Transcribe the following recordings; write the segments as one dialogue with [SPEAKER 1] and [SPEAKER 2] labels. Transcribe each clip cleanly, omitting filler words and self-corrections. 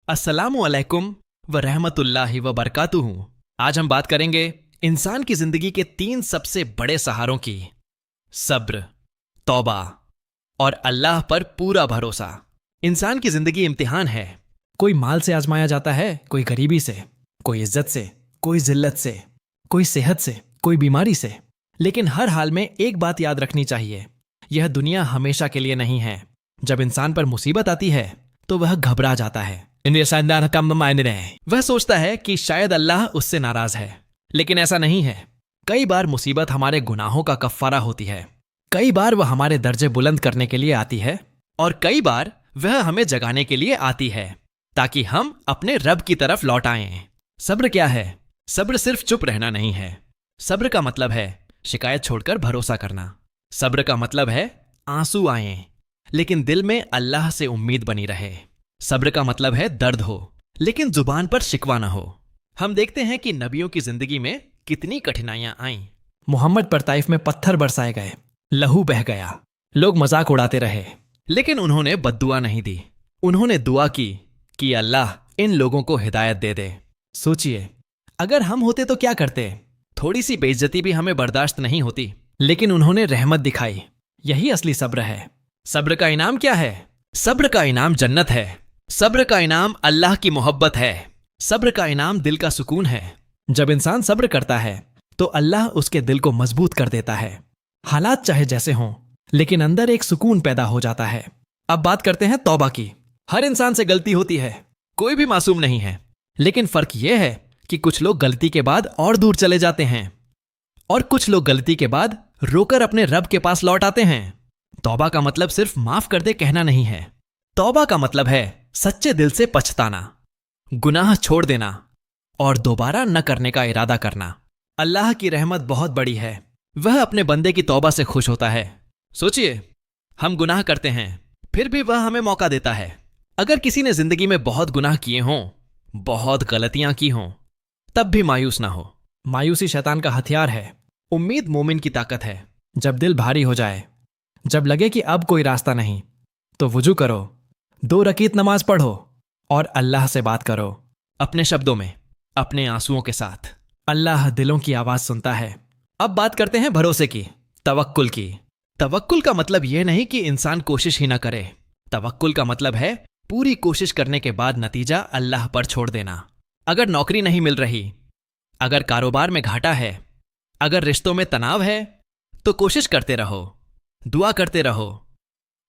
[SPEAKER 1] अस्सलामु अलैकुम व रहमतुल्लाहि व बरकातुहू। आज हम बात करेंगे इंसान की जिंदगी के 3 सबसे बड़े सहारों की। सब्र, तौबा और अल्लाह पर पूरा भरोसा। इंसान की जिंदगी इम्तिहान है। कोई माल से आजमाया जाता है, कोई गरीबी से, कोई इज्जत से, कोई जिल्लत से, कोई सेहत से, कोई बीमारी से। लेकिन हर हाल में एक बात याद रखनी चाहिए, यह दुनिया हमेशा के लिए नहीं है। जब इंसान पर मुसीबत आती है तो वह घबरा जाता है। वह सोचता है कि शायद अल्लाह उससे नाराज है, लेकिन ऐसा नहीं है। कई बार मुसीबत हमारे गुनाहों का कफ्फारा होती है। कई बार वह हमारे दर्जे बुलंद करने के लिए आती है, और कई बार वह हमें जगाने के लिए आती है ताकि हम अपने रब की तरफ लौट आएं। सब्र क्या है? सब्र सिर्फ चुप रहना नहीं है। सब्र का मतलब है शिकायत छोड़कर भरोसा करना। सब्र का मतलब है आंसू आएं लेकिन दिल में अल्लाह से उम्मीद बनी रहे। सब्र का मतलब है दर्द हो लेकिन जुबान पर शिकवा न हो। हम देखते हैं कि नबियों की जिंदगी में कितनी कठिनाइयां आईं। मोहम्मद पर ताइफ में पत्थर बरसाए गए, लहू बह गया, लोग मजाक उड़ाते रहे, लेकिन उन्होंने बद्दुआ नहीं दी। उन्होंने दुआ की कि अल्लाह इन लोगों को हिदायत दे दे। सोचिए, अगर हम होते तो क्या करते? थोड़ी सी बेइज्जती भी हमें बर्दाश्त नहीं होती, लेकिन उन्होंने रहमत दिखाई। यही असली सब्र है। सब्र का इनाम क्या है? सब्र का इनाम जन्नत है। सब्र का इनाम अल्लाह की मोहब्बत है। सब्र का इनाम दिल का सुकून है। जब इंसान सब्र करता है तो अल्लाह उसके दिल को मजबूत कर देता है। हालात चाहे जैसे हों, लेकिन अंदर एक सुकून पैदा हो जाता है। अब बात करते हैं तौबा की। हर इंसान से गलती होती है, कोई भी मासूम नहीं है। लेकिन फर्क यह है कि कुछ लोग गलती के बाद और दूर चले जाते हैं, और कुछ लोग गलती के बाद रोकर अपने रब के पास लौट आते हैं। तौबा का मतलब सिर्फ माफ कर दे कहना नहीं है। तौबा का मतलब है सच्चे दिल से पछताना, गुनाह छोड़ देना और दोबारा न करने का इरादा करना। अल्लाह की रहमत बहुत बड़ी है। वह अपने बंदे की तौबा से खुश होता है। सोचिए, हम गुनाह करते हैं, फिर भी वह हमें मौका देता है। अगर किसी ने जिंदगी में बहुत गुनाह किए हों, बहुत गलतियां की हों, तब भी मायूस ना हो। मायूसी शैतान का हथियार है। उम्मीद मोमिन की ताकत है। जब दिल भारी हो जाए, जब लगे कि अब कोई रास्ता नहीं, तो वुजू करो, 2 रकीत नमाज पढ़ो और अल्लाह से बात करो। अपने शब्दों में, अपने आंसुओं के साथ। अल्लाह दिलों की आवाज सुनता है। अब बात करते हैं भरोसे की, तवक्कुल की। तवक्कुल का मतलब यह नहीं कि इंसान कोशिश ही ना करे। तवक्कुल का मतलब है पूरी कोशिश करने के बाद नतीजा अल्लाह पर छोड़ देना। अगर नौकरी नहीं मिल रही, अगर कारोबार में घाटा है, अगर रिश्तों में तनाव है, तो कोशिश करते रहो, दुआ करते रहो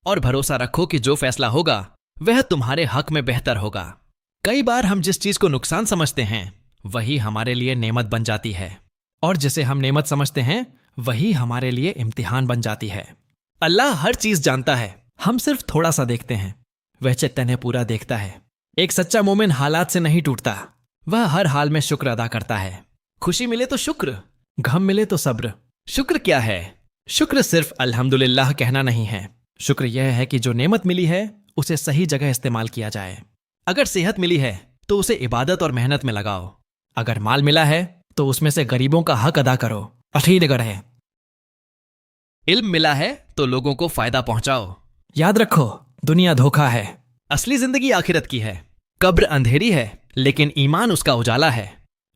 [SPEAKER 1] और भरोसा रखो कि जो फैसला होगा वह तुम्हारे हक में बेहतर होगा। कई बार हम जिस चीज को नुकसान समझते हैं वही हमारे लिए नेमत बन जाती है, और जिसे हम नेमत समझते हैं वही हमारे लिए इम्तिहान बन जाती है। अल्लाह हर चीज जानता है, हम सिर्फ थोड़ा सा देखते हैं। वह चैतन्य पूरा देखता है। एक सच्चा मोमिन हालात से नहीं टूटता। वह हर हाल में शुक्र अदा करता है। खुशी मिले तो शुक्र, गम मिले तो सब्र। शुक्र क्या है? शुक्र सिर्फ अल्हम्दुलिल्लाह कहना नहीं है। शुक्र यह है कि जो नेमत मिली है उसे सही जगह इस्तेमाल किया जाए। अगर सेहत मिली है तो उसे इबादत और मेहनत में लगाओ। अगर माल मिला है तो उसमें से गरीबों का हक अदा करो। अगर है इल्म मिला है तो लोगों को फायदा पहुंचाओ। याद रखो, दुनिया धोखा है, असली जिंदगी आखिरत की है। कब्र अंधेरी है लेकिन ईमान उसका उजाला है।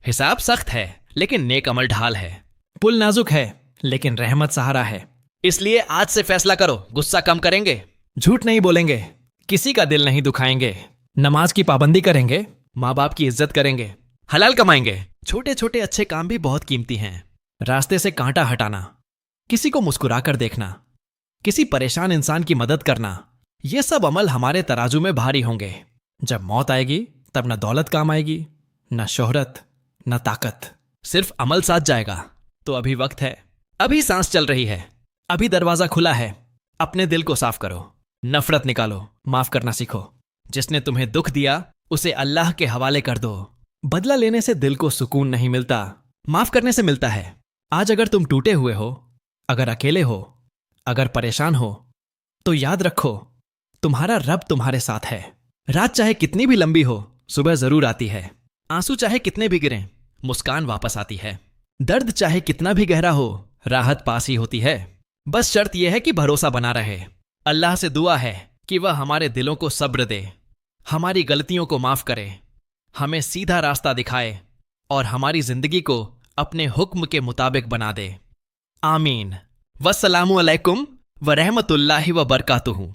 [SPEAKER 1] हिसाब सख्त है लेकिन नेक अमल ढाल है। पुल नाजुक है लेकिन रहमत सहारा है। इसलिए आज से फैसला करो, गुस्सा कम करेंगे, झूठ नहीं बोलेंगे, किसी का दिल नहीं दुखाएंगे, नमाज की पाबंदी करेंगे, माँ बाप की इज्जत करेंगे, हलाल कमाएंगे। छोटे छोटे अच्छे काम भी बहुत कीमती हैं। रास्ते से कांटा हटाना, किसी को मुस्कुराकर देखना, किसी परेशान इंसान की मदद करना, ये सब अमल हमारे तराजू में भारी होंगे। जब मौत आएगी तब न दौलत काम आएगी, न शोहरत, न ताकत, सिर्फ अमल साथ जाएगा। तो अभी वक्त है, अभी सांस चल रही है, अभी दरवाजा खुला है। अपने दिल को साफ करो, नफरत निकालो, माफ करना सीखो। जिसने तुम्हें दुख दिया उसे अल्लाह के हवाले कर दो। बदला लेने से दिल को सुकून नहीं मिलता, माफ करने से मिलता है। आज अगर तुम टूटे हुए हो, अगर अकेले हो, अगर परेशान हो, तो याद रखो तुम्हारा रब तुम्हारे साथ है। रात चाहे कितनी भी लंबी हो, सुबह जरूर आती है। आंसू चाहे कितने भी गिरें, मुस्कान वापस आती है। दर्द चाहे कितना भी गहरा हो, राहत पास ही होती है। बस शर्त यह है कि भरोसा बना रहे। अल्लाह से दुआ है कि वह हमारे दिलों को सब्र दे, हमारी गलतियों को माफ करे, हमें सीधा रास्ता दिखाए और हमारी जिंदगी को अपने हुक्म के मुताबिक बना दे। आमीन। वस्सलामु अलैकुम व रहमतुल्लाहि व बरकातुहू।